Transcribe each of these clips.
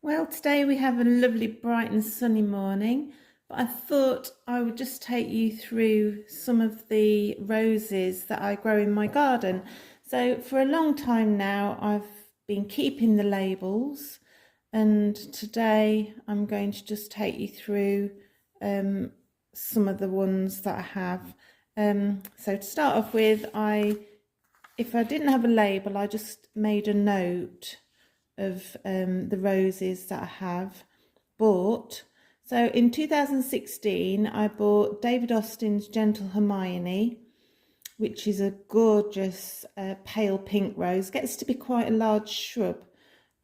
Well, today we have a lovely bright and sunny morning, but I thought I would just take you through some of the roses that I grow in my garden. So for a long time now, I've been keeping the labels, and today I'm going to just take you through some of the ones that I have. So to start off with, if I didn't have a label, I just made a note of the roses that I have bought. So in 2016, I bought David Austin's Gentle Hermione, which is a gorgeous pale pink rose. Gets to be quite a large shrub.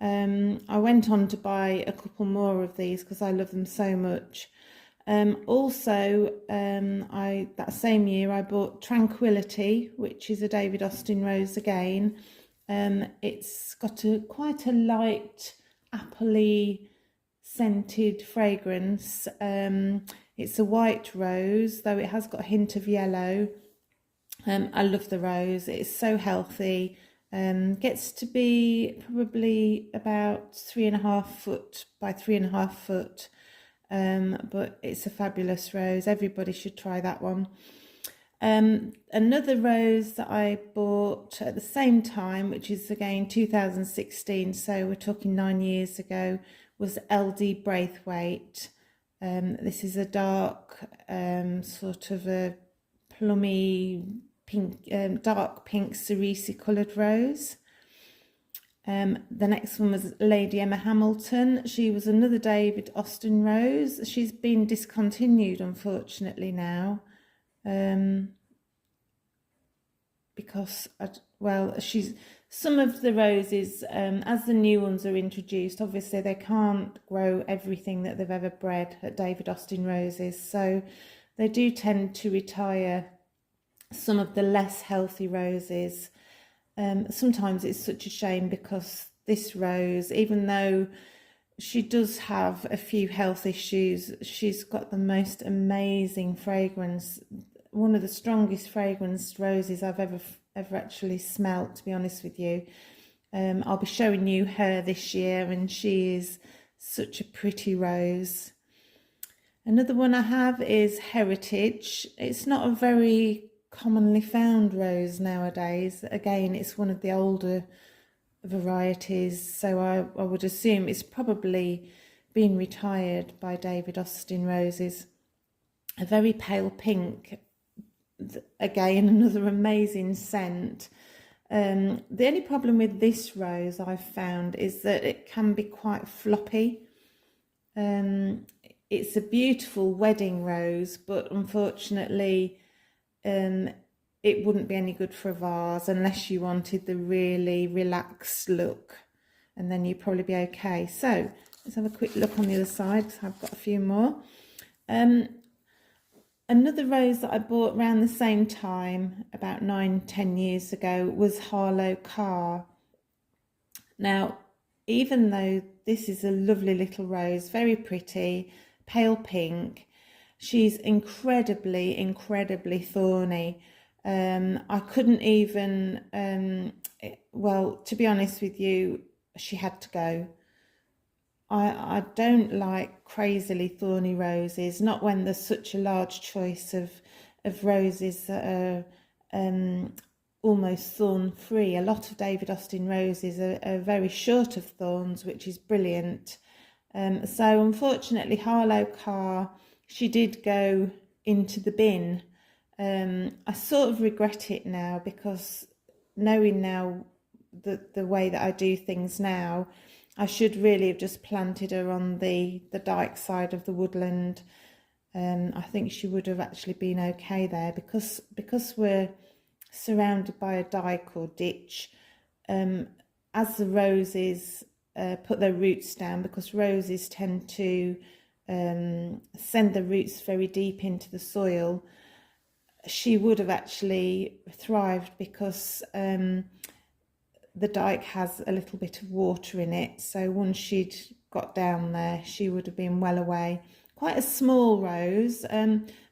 I went on to buy a couple more of these because I love them so much. That same year I bought Tranquility, which is a David Austin rose again. It's got quite a light appley scented fragrance. It's a white rose, though it has got a hint of yellow. I love the rose. It's so healthy. Gets to be probably about 3.5 foot by 3.5 foot. But it's a fabulous rose. Everybody should try that one. Another rose that I bought at the same time, which is again 2016, so we're talking 9 years ago, was LD Braithwaite. This is a dark, sort of a plummy pink, dark pink cerise coloured rose. The next one was Lady Emma Hamilton. She was another David Austin rose. She's been discontinued, unfortunately, now. Because some of the roses, as the new ones are introduced, obviously they can't grow everything that they've ever bred at David Austin roses, so they do tend to retire some of the less healthy roses. Sometimes it's such a shame because this rose, even though she does have a few health issues, she's got the most amazing fragrance, one of the strongest fragranced roses I've ever actually smelt, to be honest with you. I'll be showing you her this year, and she is such a pretty rose. Another one I have is Heritage. It's not a very commonly found rose nowadays. Again, it's one of the older varieties, so I would assume it's probably been retired by David Austin roses. A very pale pink, again another amazing scent. The only problem with this rose I've found is that it can be quite floppy. It's a beautiful wedding rose, but unfortunately it wouldn't be any good for a vase unless you wanted the really relaxed look, and then you'd probably be okay. So let's have a quick look on the other side, because I've got a few more. Another rose that I bought around the same time, about 9-10 years ago, was Harlow Carr. Now, even though this is a lovely little rose, very pretty, pale pink, she's incredibly, incredibly thorny. I couldn't even, well, to be honest with you, she had to go. I don't like crazily thorny roses, not when there's such a large choice of roses that are almost thorn free. A lot of David Austin roses are very short of thorns, which is brilliant. So unfortunately, Harlow Carr, she did go into the bin. I sort of regret it now, because knowing now the way that I do things now, I should really have just planted her on the dike side of the woodland. I think she would have actually been okay there, because we're surrounded by a dike or ditch. As the roses put their roots down, because roses tend to send the roots very deep into the soil, she would have actually thrived, because the dike has a little bit of water in it, so once she'd got down there, she would have been well away. Quite a small rose. I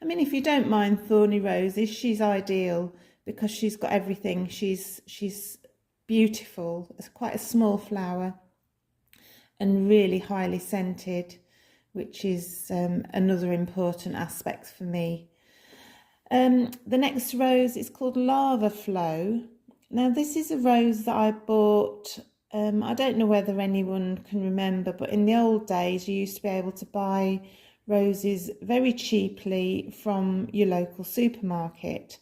mean, if you don't mind thorny roses, she's ideal, because she's got everything. She's beautiful. It's quite a small flower. and really highly scented, which is another important aspect for me. The next rose is called Lava Flow. Now this is a rose that I bought, I don't know whether anyone can remember, but in the old days you used to be able to buy roses very cheaply from your local supermarket.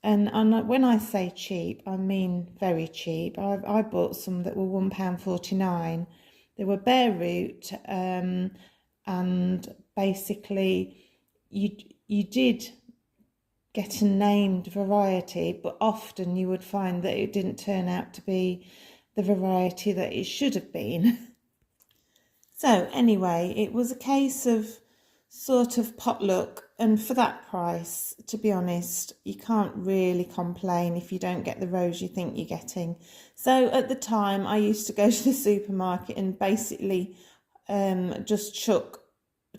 And when I say cheap, I mean very cheap. I bought some that were £1.49. They were bare root, and basically you did get a named variety, but often you would find that it didn't turn out to be the variety that it should have been. So anyway, it was a case of sort of potluck, and for that price, to be honest, you can't really complain if you don't get the rose you think you're getting. So at the time I used to go to the supermarket and basically just chuck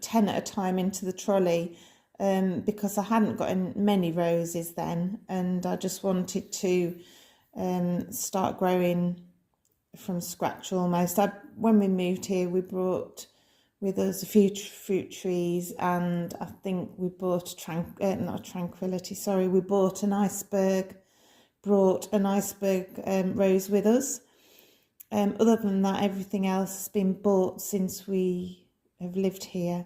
10 at a time into the trolley, because I hadn't got many roses then, and I just wanted to start growing from scratch almost. When we moved here, we brought with us a few fruit trees, and I think we bought we bought an iceberg, brought an iceberg rose with us. Other than that, everything else has been bought since we have lived here.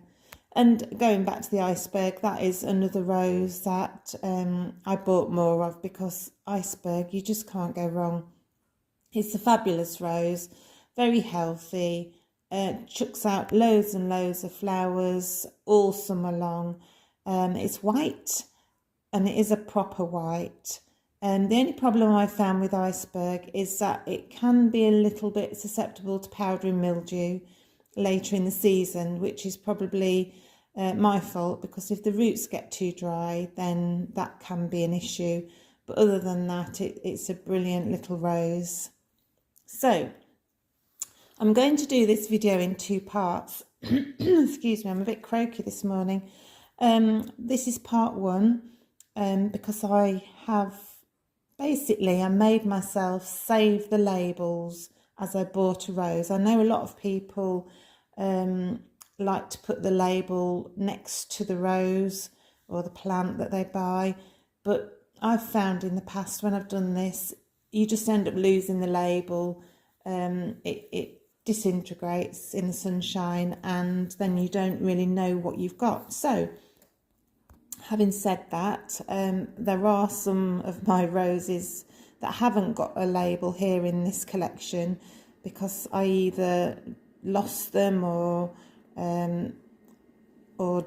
And going back to the iceberg, that is another rose that I bought more of, because iceberg, you just can't go wrong. It's a fabulous rose, very healthy, chucks out loads and loads of flowers all summer long. It's white, and it is a proper white. And the only problem I found with iceberg is that it can be a little bit susceptible to powdery mildew later in the season, which is probably my fault, because if the roots get too dry, then that can be an issue. But other than that, it's a brilliant little rose. So I'm going to do this video in two parts. Excuse me, I'm a bit croaky this morning. This is part one, because I made myself save the labels as I bought a rose. I know a lot of people like to put the label next to the rose or the plant that they buy, but I've found in the past when I've done this, you just end up losing the label. It disintegrates in the sunshine, and then you don't really know what you've got. So having said that, there are some of my roses that haven't got a label here in this collection, because I either lost them or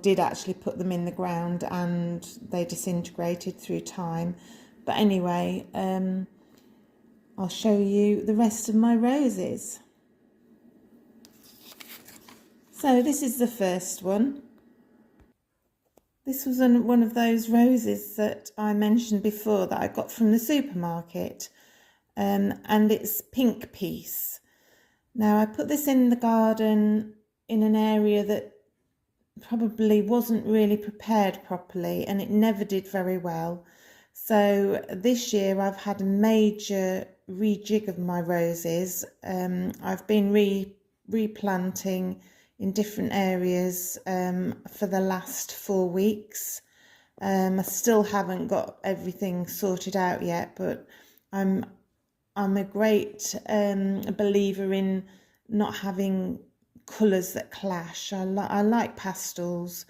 did actually put them in the ground and they disintegrated through time. But anyway, I'll show you the rest of my roses. So this is the first one. This was one of those roses that I mentioned before that I got from the supermarket, and it's Pink Peace. Now I put this in the garden in an area that probably wasn't really prepared properly, and it never did very well. So this year I've had a major rejig of my roses. I've been replanting in different areas for the last 4 weeks. I still haven't got everything sorted out yet, but I'm a great believer in not having colours that clash. I like pastels,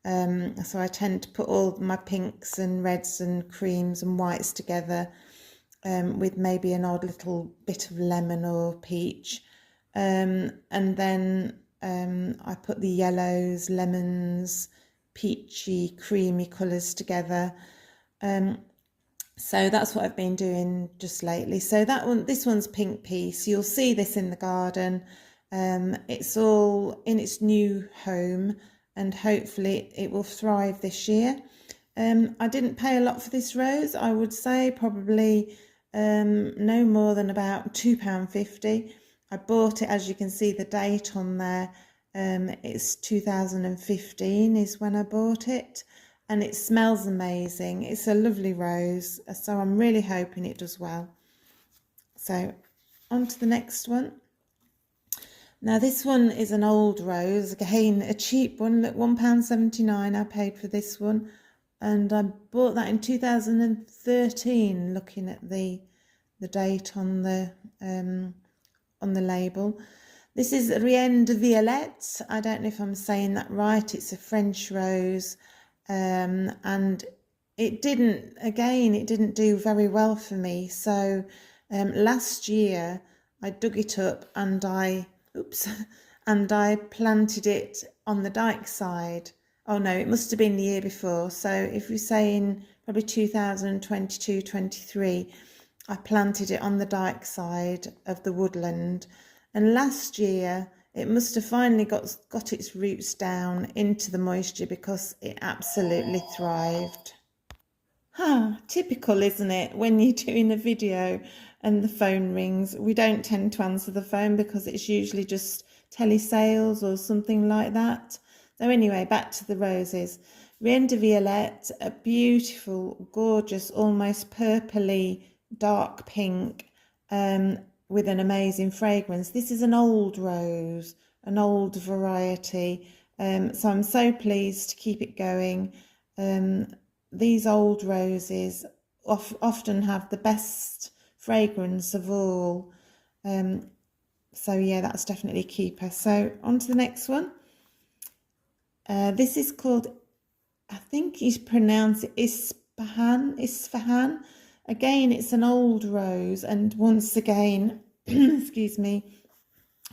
so I tend to put all my pinks and reds and creams and whites together, with maybe an odd little bit of lemon or peach, and then I put the yellows, lemons, peachy, creamy colours together. So that's what I've been doing just lately. So this one's Pink Peace. You'll see this in the garden. It's all in its new home, and hopefully it will thrive this year. I didn't pay a lot for this rose. I would say probably no more than about £2.50. I bought it, as you can see the date on there, it's 2015 is when I bought it, and it smells amazing. It's a lovely rose, so I'm really hoping it does well. So on to the next one. Now this one is an old rose, again a cheap one at £1.79 I paid for this one, and I bought that in 2013 looking at the date on the label. This is Rien de Violette. I don't know if I'm saying that right. It's a French rose, and it didn't do very well for me. So last year I dug it up and I planted it on the dike side. Oh no, it must have been the year before. So if we're saying probably 2022-23, I planted it on the dike side of the woodland. And last year, it must have finally got its roots down into the moisture because it absolutely thrived. Typical, isn't it? When you're doing a video and the phone rings, we don't tend to answer the phone because it's usually just telesales or something like that. So anyway, back to the roses. Rien de Violette, a beautiful, gorgeous, almost purpley, dark pink, with an amazing fragrance. This is an old rose, an old variety, so I'm so pleased to keep it going. These old roses often have the best fragrance of all, so yeah, that's definitely a keeper. So on to the next one. This is called, I think you pronounce it Isfahan. Again, it's an old rose, and once again, excuse me,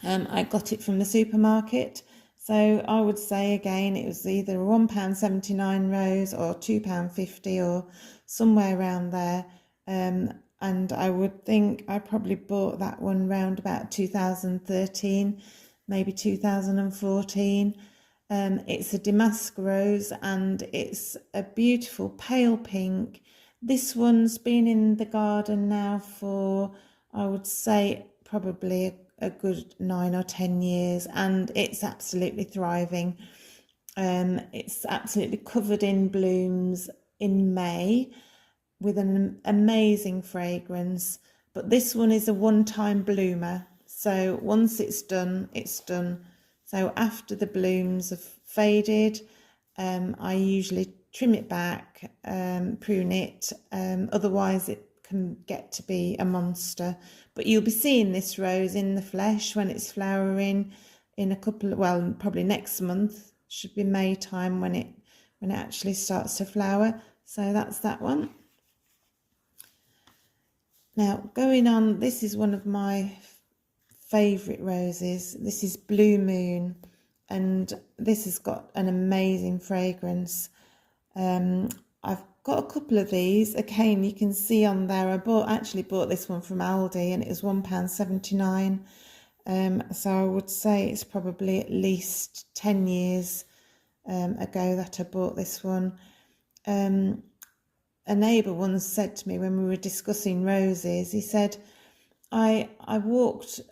I got it from the supermarket. So I would say again, it was either a £1.79 rose or £2.50 or somewhere around there. And I would think I probably bought that one round about 2013, maybe 2014. It's a damask rose and it's a beautiful pale pink. This one's been in the garden now for, I would say, probably a good 9 or 10 years, and it's absolutely thriving. It's absolutely covered in blooms in May with an amazing fragrance. But this one is a one-time bloomer. So once it's done, it's done. So after the blooms have faded, I usually trim it back, prune it, otherwise it can get to be a monster. But you'll be seeing this rose in the flesh when it's flowering in a couple of, well, probably next month, should be May time when it actually starts to flower. So that's that one. Now going on, this is one of my favourite roses. This is Blue Moon, and this has got an amazing fragrance. I've got a couple of these. Again, you can see on there, I actually bought this one from Aldi and it was £1.79. So I would say it's probably at least 10 years ago that I bought this one. A neighbour once said to me when we were discussing roses, he said, I was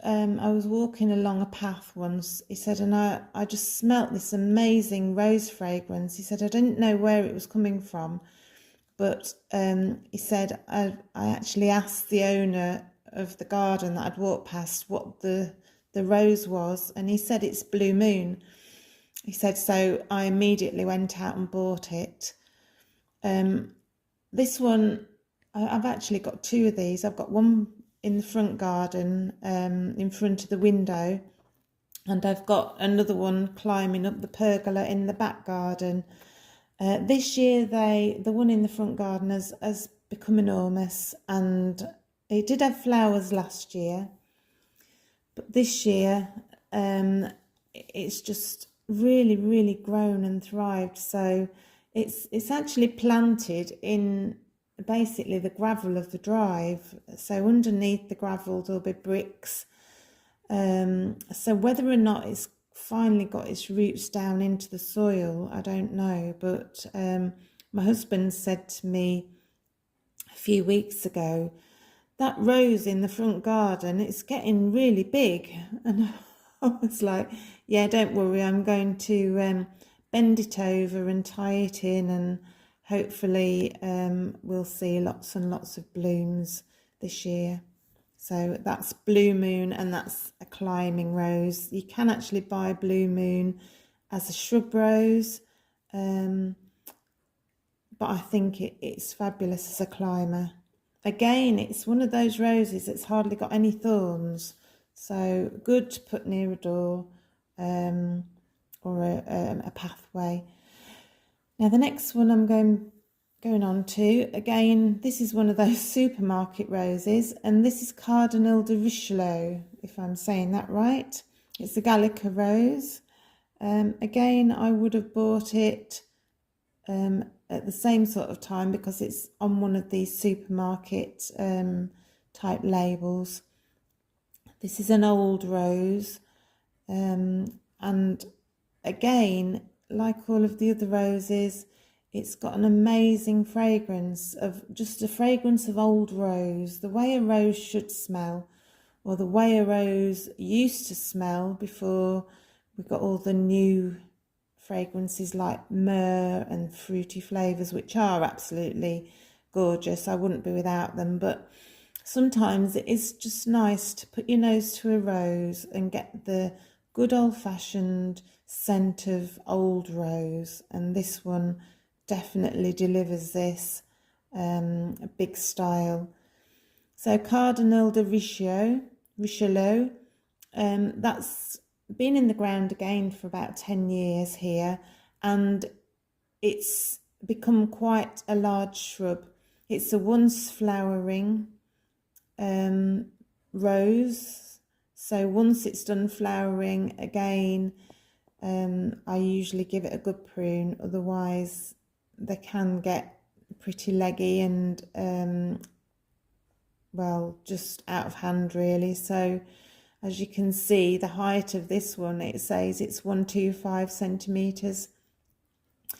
walking along a path once, he said, and I just smelt this amazing rose fragrance. He said, I didn't know where it was coming from, but he said, I actually asked the owner of the garden that I'd walked past what the rose was, and he said, it's Blue Moon. He said, so I immediately went out and bought it. This one, I've actually got two of these. I've got one in the front garden, in front of the window, and I've got another one climbing up the pergola in the back garden. This year, the one in the front garden has become enormous, and it did have flowers last year, but this year it's just really grown and thrived. So it's actually planted in basically the gravel of the drive. So underneath the gravel there'll be bricks. So whether or not it's finally got its roots down into the soil, I don't know. But my husband said to me a few weeks ago, that rose in the front garden, it's getting really big. And I was like, yeah, don't worry, I'm going to bend it over and tie it in, and hopefully we'll see lots and lots of blooms this year. So that's Blue Moon, and that's a climbing rose. You can actually buy Blue Moon as a shrub rose, but I think it's fabulous as a climber. Again, it's one of those roses that's hardly got any thorns, so good to put near a door or a pathway. Now the next one I'm going on to, again, this is one of those supermarket roses, and this is Cardinal de Richelieu, if I'm saying that right. It's the Gallica rose. Again, I would have bought it at the same sort of time because it's on one of these supermarket type labels. This is an old rose, and again, like all of the other roses, it's got an amazing fragrance of just a fragrance of old rose, the way a rose should smell, or the way a rose used to smell before we got all the new fragrances like myrrh and fruity flavours, which are absolutely gorgeous. I wouldn't be without them, but sometimes it is just nice to put your nose to a rose and get the good old-fashioned scent of old rose, and this one definitely delivers this, a big style. So Cardinal de Richelieu, that's been in the ground again for about 10 years here, and it's become quite a large shrub. It's a once flowering rose, so once it's done flowering again, I usually give it a good prune, otherwise they can get pretty leggy and well, just out of hand really. So as you can see, the height of this one, it says it's 125 centimeters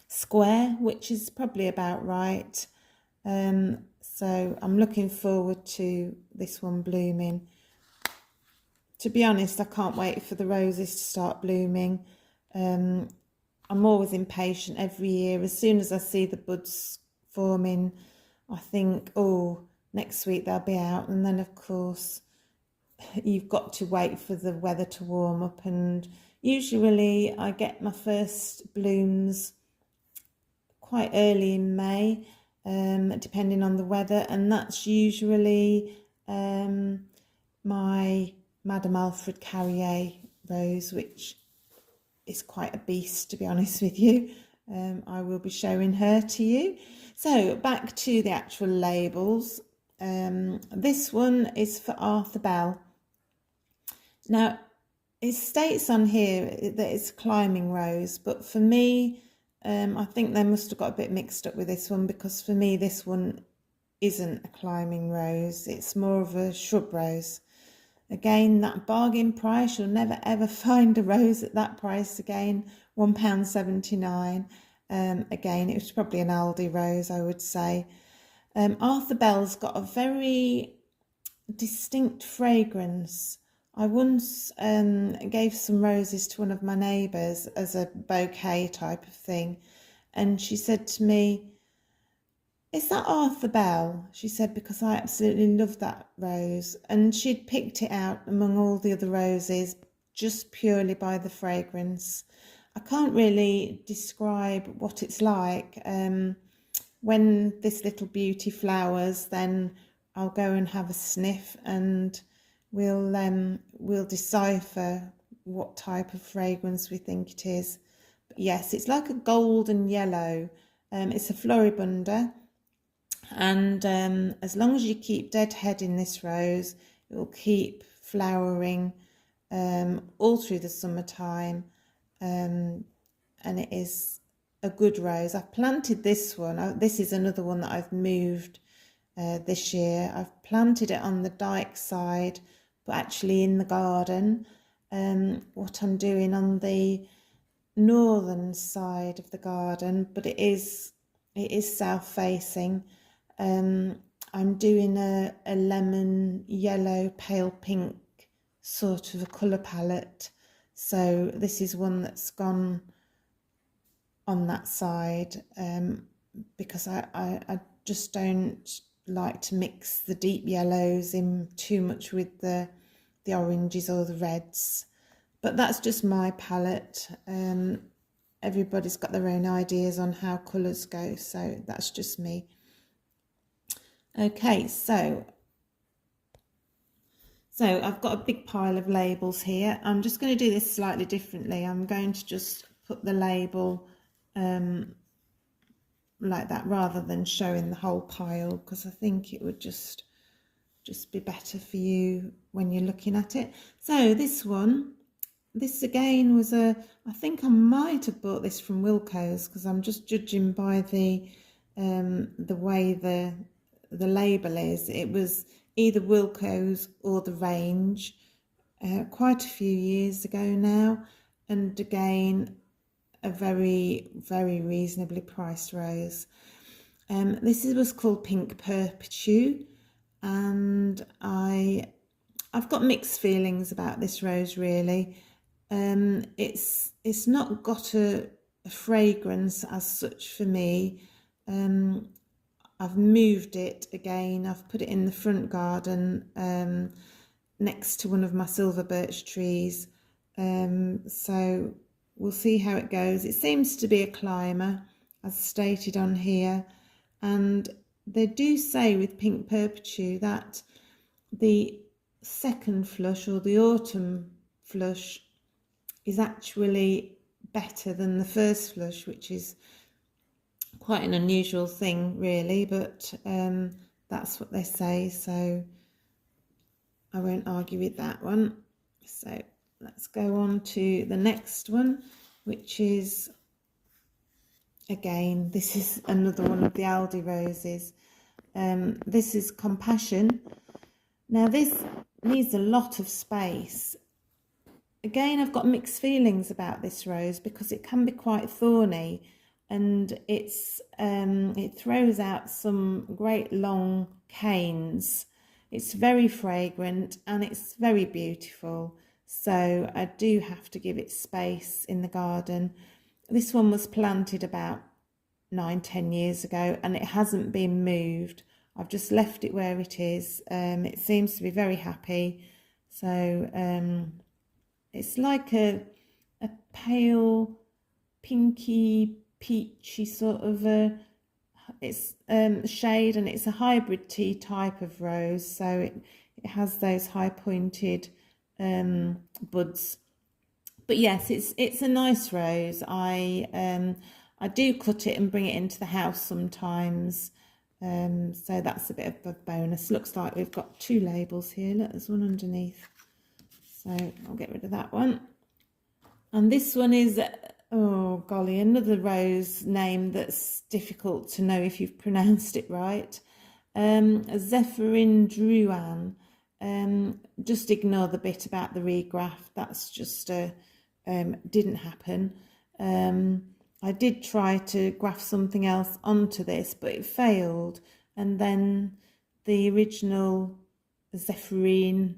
square, which is probably about right. So I'm looking forward to this one blooming. To be honest, I can't wait for the roses to start blooming. I'm always impatient every year. As soon as I see the buds forming, I think, oh, next week they'll be out. And then, of course, you've got to wait for the weather to warm up. And usually I get my first blooms quite early in May, depending on the weather. And that's usually my Madame Alfred Carrier rose, which is quite a beast, to be honest with you. I will be showing her to you. So back to the actual labels. This one is for Arthur Bell. Now, it states on here that it's a climbing rose, but for me, I think they must have got a bit mixed up with this one, because for me, this one isn't a climbing rose. It's more of a shrub rose. Again, that bargain price, you'll never ever find a rose at that price again, £1.79. Again, it was probably an Aldi rose, I would say. Arthur Bell's got a very distinct fragrance. I once gave some roses to one of my neighbours as a bouquet type of thing, and she said to me, "Is that Arthur Bell?" She said, because I absolutely love that rose. And she'd picked it out among all the other roses just purely by the fragrance. I can't really describe what it's like. When this little beauty flowers, then I'll go and have a sniff, and we'll decipher what type of fragrance we think it is. But yes, it's like a golden yellow. It's a floribunda. And as long as you keep deadheading this rose, it will keep flowering all through the summertime, and it is a good rose. I've planted this one. This is another one that I've moved this year. I've planted it on the dike side, but actually in the garden. What I'm doing on the northern side of the garden, but it is south facing. I'm doing a lemon yellow pale pink sort of a colour palette, so this is one that's gone on that side, because I just don't like to mix the deep yellows in too much with the oranges or the reds, but that's just my palette. Everybody's got their own ideas on how colours go, so that's just me. Okay, so I've got a big pile of labels here. I'm just going to do this slightly differently. I'm going to just put the label like that rather than showing the whole pile, because I think it would just be better for you when you're looking at it. So this one, this again was I think I might have bought this from Wilko's, because I'm just judging by the way the label is. It was either Wilko's or the range quite a few years ago now, and again a very, very reasonably priced rose. This was called Pink Perpetual, and I've got mixed feelings about this rose, really. It's not got a fragrance as such for me. I've moved it again. I've put it in the front garden next to one of my silver birch trees. So we'll see how it goes. It seems to be a climber, as stated on here. And they do say with Pink Perpetual that the second flush, or the autumn flush, is actually better than the first flush, which is quite an unusual thing, really, but that's what they say, so I won't argue with that one. So let's go on to the next one, which is, again, this is another one of the Aldi roses. This is Compassion. Now this needs a lot of space. Again, I've got mixed feelings about this rose because it can be quite thorny, and it throws out some great long canes. It's very fragrant and it's very beautiful, so I do have to give it space in the garden. This one was planted about 9-10 years ago and it hasn't been moved. I've just left it where it is. It seems to be very happy, so it's like a pale pinky peachy sort of it's shade, and it's a hybrid tea type of rose, so it has those high pointed buds. But yes, it's a nice rose. I do cut it and bring it into the house sometimes, so that's a bit of a bonus. Looks like we've got two labels here. Look, there's one underneath, so I'll get rid of that one. And this one is, oh golly, another rose name that's difficult to know if you've pronounced it right. Zephyrin Druan. Just ignore the bit about the regraft. That's just didn't happen. I did try to graft something else onto this, but it failed. And then the original Zephyrin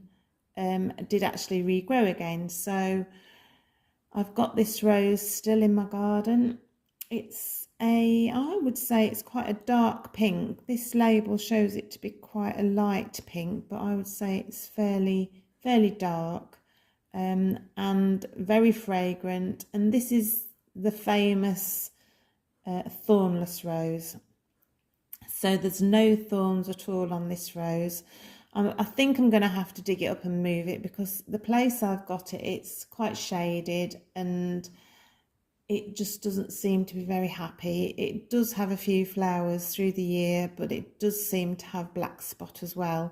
did actually regrow again. So I've got this rose still in my garden. It's I would say it's quite a dark pink. This label shows it to be quite a light pink, but I would say it's fairly dark, and very fragrant. And this is the famous thornless rose. So there's no thorns at all on this rose. I think I'm going to have to dig it up and move it, because the place I've got it, it's quite shaded and it just doesn't seem to be very happy. It does have a few flowers through the year, but it does seem to have black spot as well,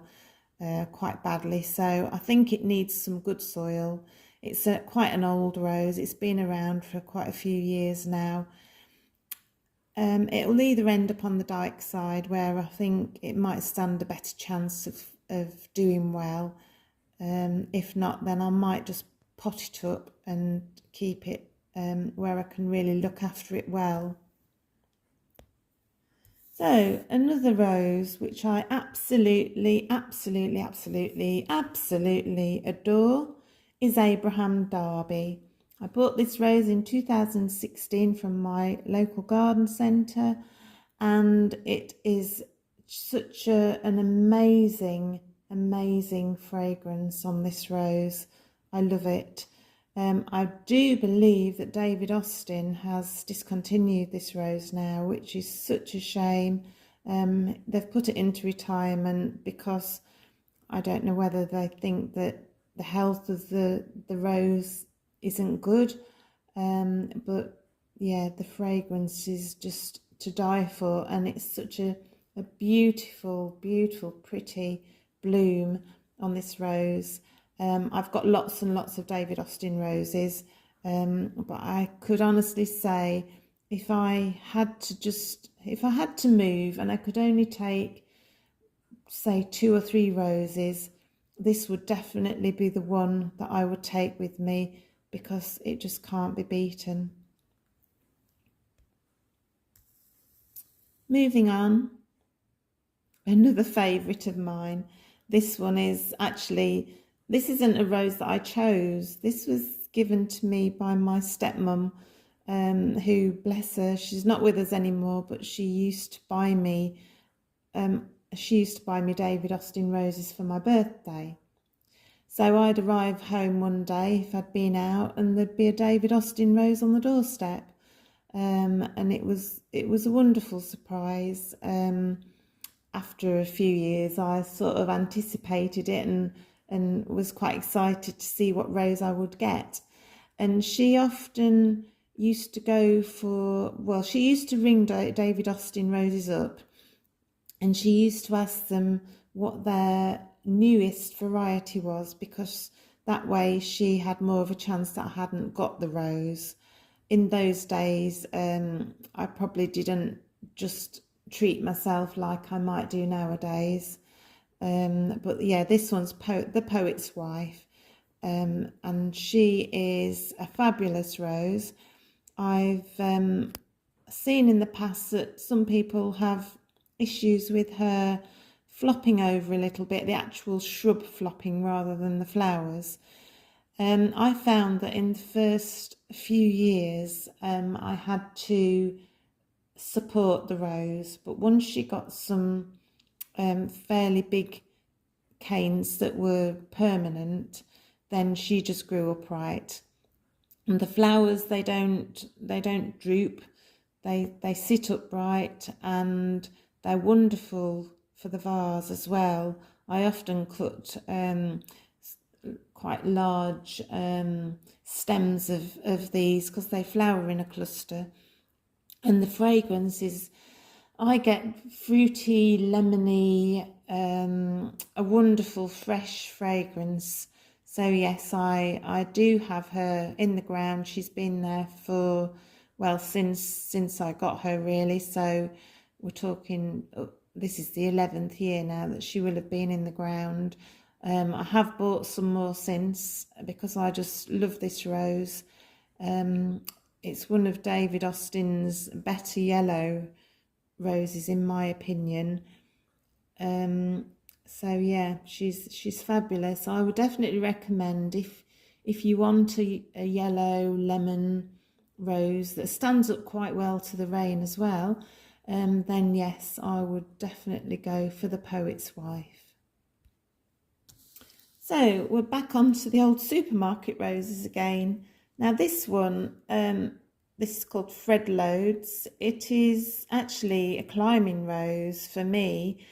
quite badly. So I think it needs some good soil. It's quite an old rose. It's been around for quite a few years now. It'll either end up on the dike side, where I think it might stand a better chance of doing well. If not, then I might just pot it up and keep it where I can really look after it well. So another rose which I absolutely adore is Abraham Derby. I bought this rose in 2016 from my local garden centre, and it is Such an amazing fragrance on this rose. I love it. I do believe that David Austin has discontinued this rose now, which is such a shame. They've put it into retirement because I don't know whether they think that the health of the rose isn't good. But yeah, the fragrance is just to die for, and it's such a beautiful, pretty bloom on this rose. I've got lots and lots of David Austin roses, but I could honestly say if I had to move and I could only take, say, 2 or 3 roses, this would definitely be the one that I would take with me because it just can't be beaten. Moving on, another favourite of mine. This one is actually, this isn't a rose that I chose. This was given to me by my stepmom, who, bless her, she's not with us anymore, but she used to buy me David Austin roses for my birthday. So I'd arrive home one day if I'd been out, and there'd be a David Austin rose on the doorstep, and it was a wonderful surprise. After a few years, I sort of anticipated it and was quite excited to see what rose I would get. And she often used to she used to ring David Austin roses up, and she used to ask them what their newest variety was, because that way she had more of a chance that I hadn't got the rose. In those days, I probably didn't just treat myself like I might do nowadays. But yeah, this one's the Poet's Wife, and she is a fabulous rose. I've seen in the past that some people have issues with her flopping over a little bit, the actual shrub flopping rather than the flowers. I found that in the first few years, I had to support the rose, but once she got some fairly big canes that were permanent, then she just grew upright. And the flowers, they don't droop, they sit upright, and they're wonderful for the vase as well. I often cut quite large stems of these because they flower in a cluster. And the fragrance is, I get fruity, lemony, a wonderful fresh fragrance. So yes, I do have her in the ground. She's been there for, well, since I got her really. So we're talking, this is the 11th year now that she will have been in the ground. I have bought some more since because I just love this rose. It's one of David Austin's better yellow roses, in my opinion. So yeah, she's fabulous. I would definitely recommend if you want a yellow lemon rose that stands up quite well to the rain as well, then yes, I would definitely go for the Poet's Wife. So we're back onto the old supermarket roses again. Now this one, this is called Fred Loads. It is actually a climbing rose for me.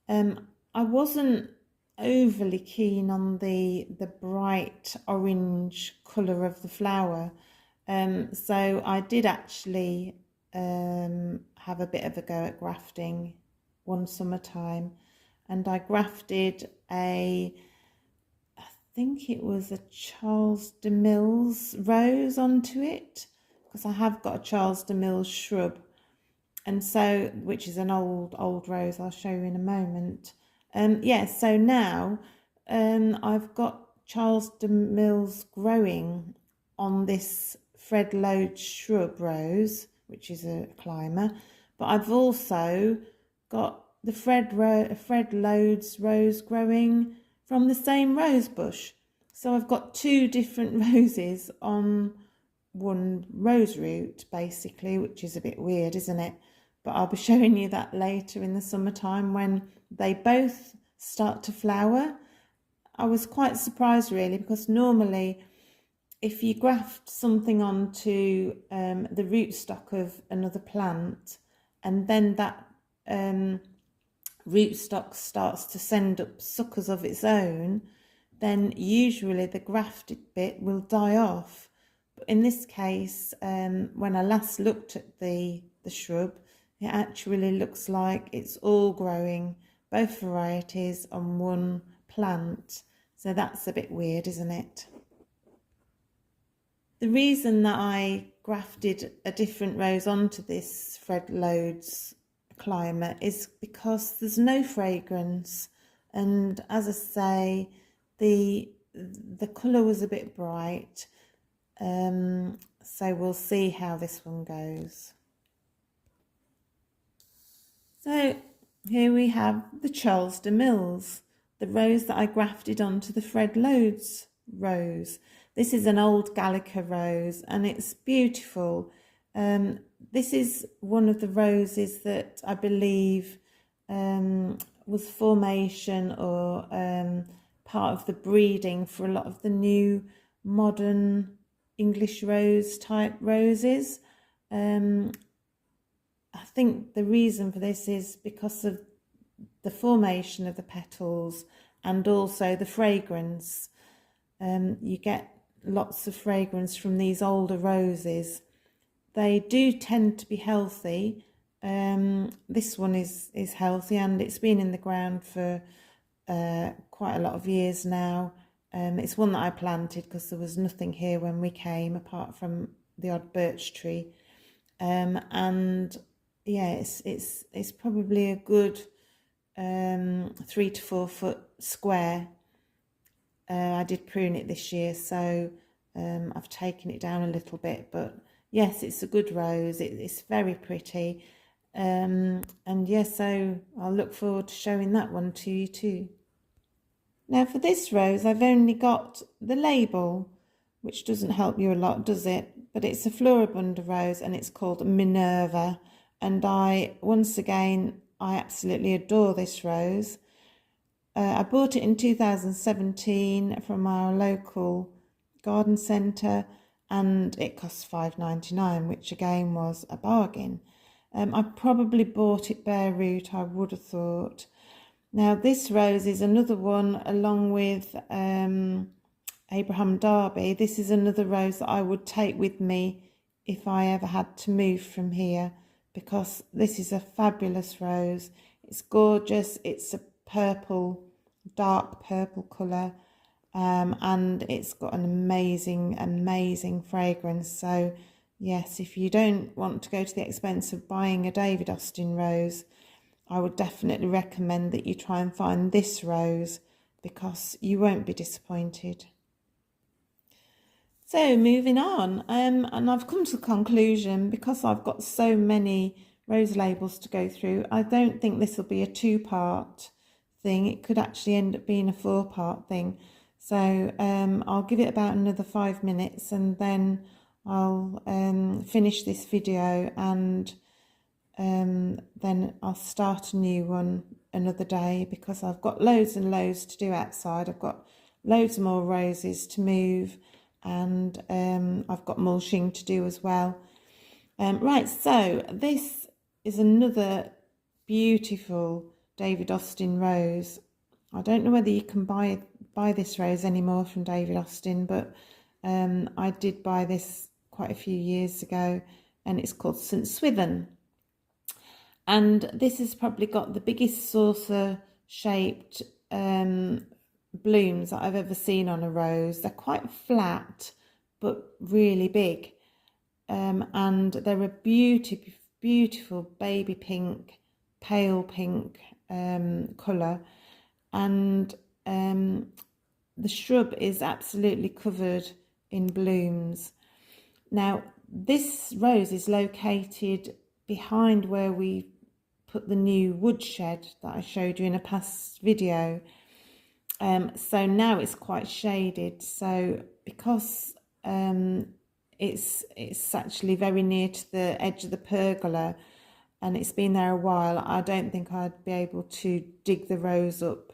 I wasn't overly keen on the bright orange colour of the flower. So I did actually have a bit of a go at grafting one summertime, and I grafted I think it was a Charles de Mills rose onto it, because I have got a Charles de Mills shrub, and so, which is an old rose I'll show you in a moment. So now I've got Charles de Mills growing on this Fred Loads shrub rose, which is a climber, but I've also got the Fred Loads rose growing from the same rose bush. So I've got 2 different roses on one rose root, basically, which is a bit weird, isn't it? but I'll be showing you that later in the summertime when they both start to flower. I was quite surprised really, because normally if you graft something onto the rootstock of another plant, and then that rootstock starts to send up suckers of its own, then usually the grafted bit will die off. But in this case, when I last looked at the shrub, it actually looks like it's all growing, both varieties, on one plant. So that's a bit weird, isn't it? The reason that I grafted a different rose onto this Fred Loads climber is because there's no fragrance, and as I say, the colour was a bit bright, so we'll see how this one goes. So here we have the Charles de Mills, the rose that I grafted onto the Fred Loads rose. This is an old Gallica rose and it's beautiful. This is one of the roses that I believe was formation or part of the breeding for a lot of the new modern English rose type roses. I think the reason for this is because of the formation of the petals and also the fragrance. You get lots of fragrance from these older roses. They do tend to be healthy. This one is healthy and it's been in the ground for quite a lot of years now. It's one that I planted because there was nothing here when we came apart from the odd birch tree. And yeah, it's probably a good 3 to 4 foot square. I did prune it this year, so I've taken it down a little bit, but yes, it's a good rose. It's very pretty, and yes, so I'll look forward to showing that one to you too. Now for this rose, I've only got the label, which doesn't help you a lot, does it? But it's a Floribunda rose and it's called Minerva, and once again I absolutely adore this rose. I bought it in 2017 from our local garden centre and it cost $5.99, which again was a bargain. I probably bought it bare root, I would have thought. Now this rose is another one along with Abraham Darby. This is another rose that I would take with me if I ever had to move from here, because this is a fabulous rose. It's gorgeous. It's a purple, dark purple colour, and it's got an amazing fragrance. So yes, if you don't want to go to the expense of buying a David Austin rose, I would definitely recommend that you try and find this rose, because you won't be disappointed. So moving on, and I've come to the conclusion, because I've got so many rose labels to go through, I don't think this will be a 2-part thing. It could actually end up being a 4-part thing. So I'll give it about another 5 minutes and then I'll finish this video, and then I'll start a new one another day, because I've got loads and loads to do outside. I've got loads more roses to move, and I've got mulching to do as well. Right, so this is another beautiful David Austin rose. I don't know whether you can buy this rose anymore from David Austin, but I did buy this quite a few years ago, and it's called St Swithin. And this has probably got the biggest saucer shaped blooms that I've ever seen on a rose. They're quite flat but really big, and they're a beautiful baby pink, pale pink colour, and the shrub is absolutely covered in blooms. Now this rose is located behind where we put the new woodshed that I showed you in a past video. So now it's quite shaded, so because it's actually very near to the edge of the pergola, and it's been there a while, I don't think I'd be able to dig the rose up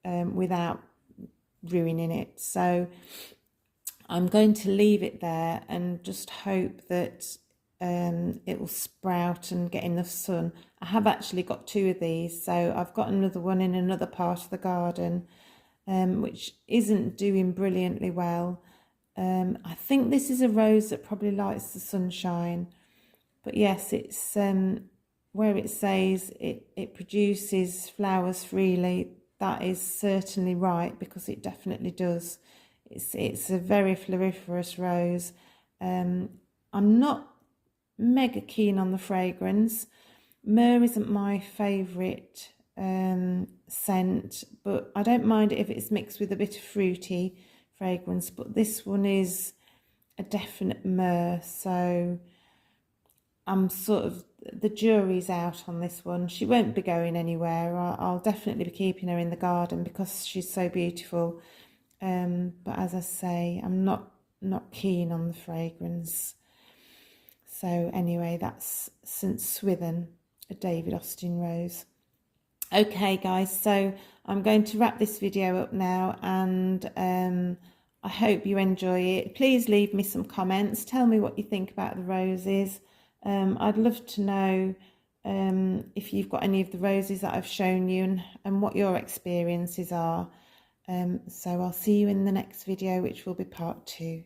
without ruining it. So I'm going to leave it there and just hope that it will sprout and get enough sun. I have actually got 2 of these, so I've got another one in another part of the garden, which isn't doing brilliantly well. I think this is a rose that probably likes the sunshine, but yes, it's where it says it produces flowers freely. That is certainly right, because it definitely does. It's a very floriferous rose. I'm not mega keen on the fragrance. Myrrh isn't my favourite scent, but I don't mind it if it's mixed with a bit of fruity fragrance, but this one is a definite myrrh, so I'm sort of, the jury's out on this one. She won't be going anywhere. I'll definitely be keeping her in the garden because she's so beautiful. But as I say, I'm not keen on the fragrance. So anyway, that's St Swithin, a David Austin rose. Okay guys, so I'm going to wrap this video up now, and I hope you enjoy it. Please leave me some comments. Tell me what you think about the roses. I'd love to know if you've got any of the roses that I've shown you, and what your experiences are. So I'll see you in the next video, which will be part 2.